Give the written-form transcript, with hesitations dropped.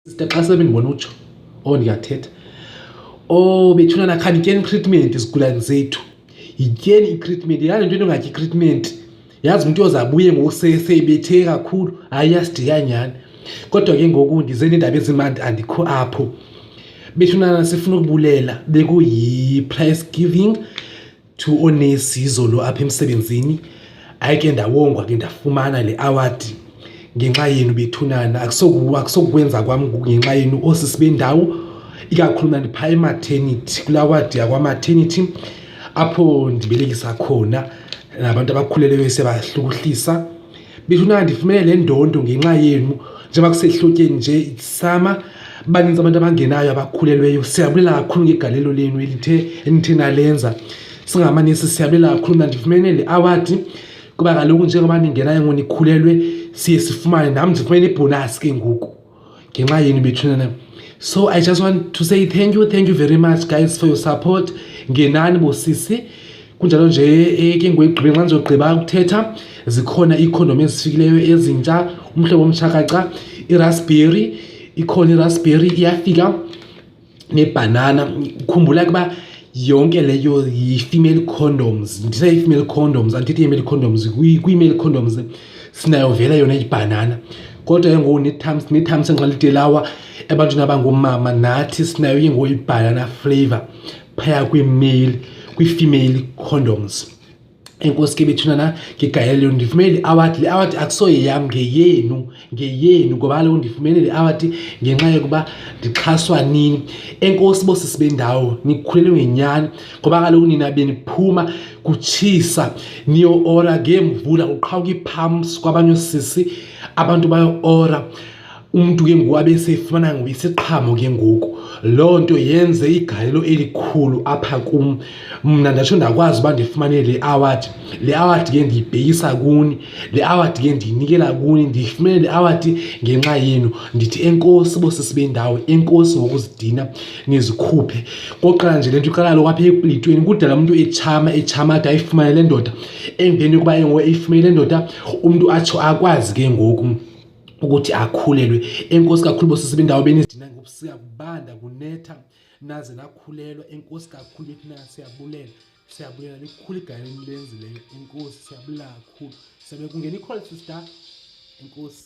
Sister xa sebendibona utsho ndiyathetha bethunana khani yityeni i-treatment izigulane zethu, yityeni i-treatment. Yazi into engatyi i-treatment, yazi umntu ozabuye ngoku seyibethe kakhulu, hayi iyasidika nyhani. Kodwa ke ngoku ndize neendaba ezimandi, andikho apho. Bethunana sifuna ukubulela, bekuyi-prize giving to oonesi izolo apha emsebenzini. Hayi ke ndawongwa ke ndafumana le award ngenxa yenu bethunana. Akusokukwenza kwam ngenxa yenu oosisi bendawo, ikakhulu mna ndiphaa ematernity, kulaa wadi yakwa-maternity apho ndibelekisa khona nabantu abakhulelweyo siyabahlukuhlisa. Bethunana ndifumene le ndondo ngenxa yenu njengoba kusehlotyeni nje, it's summer, baninzi abantu abangenayo abakhulelweyo. Siyabulela kakhulu ngegalelo lenu enithe nalenza. Singamanesi siyabulela kakhulu. Mna ndifumene le award kuba kaloku njengoba ningenayo ngoku nikhulelwe, siye sifumane, nam ndifumene ibhonasi ke ngoku ngenxa yenu bethunana. So I just want to say thank you very much guys for your support. Ngenani bosisi. Kunjalo nje ke ngoyigqibela xa ndizogqiba ukuthetha, zikhona iikhondom ezifikileyo ezintsha, umhlobo omtshakaca, iraspberry, ikhona iraspberry iyafika, nebhanana. Khumbula ukuba yonke leyo yi-female condoms. Ndithe i-female condoms, andithethi i-male condoms. Kwii-male condoms sinayo vele yona ibhanana, kodwa ke ngoku nethamsanqa lidelawa ebantwini abangoomama, nathi sinayo ke ngoku ibhanana flavor phaya kwii-female condoms. Enkosi ke bethunana ngegalelo ndifumene le award. Le award akusoyeyam, ngeyenu ngoba kaloku ndifumene le award ngenxa yokuba ndixhaswa nini. Enkosi boosisi bendawo, nikhulelwe ngenyani ngoba kaloku nina beniphuma kutshisa niyo-ora ngeemvula, kuqhawuka ii-pumps kwabanye oosisi, abantu bayo-ora. Umntu ke ngoku abe sefumana isiqhamo ke ngoku. Loo nto yenze igalelo elikhulu apha kum. Mna ndatsho ndakwazi uba ndifumane le award. Le award ke ndiyibhekisa kuni, le award ke ndiyinikela kuni. Ndiyifumene le award ngenxa yenu. Ndithi enkosi boosisi bendawo, enkosi ngokuzidina nizikhuphe. Koqala nje le nto iqala kaloku apha eplitweni. Kudala umntu etshama ade ayifumane le ndoda. Emveni yokuba ngoku eyifumene le ndoda, umntu atsho akwazi ke ngoku ukuthi akhulelwe. Enkosi kakhulu boosisi bendawo, benizidina ngobusika, kubanda, kunetha, naze nakhulelwa. Enkosi kakhulu bethunana, siyabulela likhulu igalelo enilenzileyo. Enkosi siyabulela kakhulu. Siyabulela. Kungena i-call sister. Enkosi.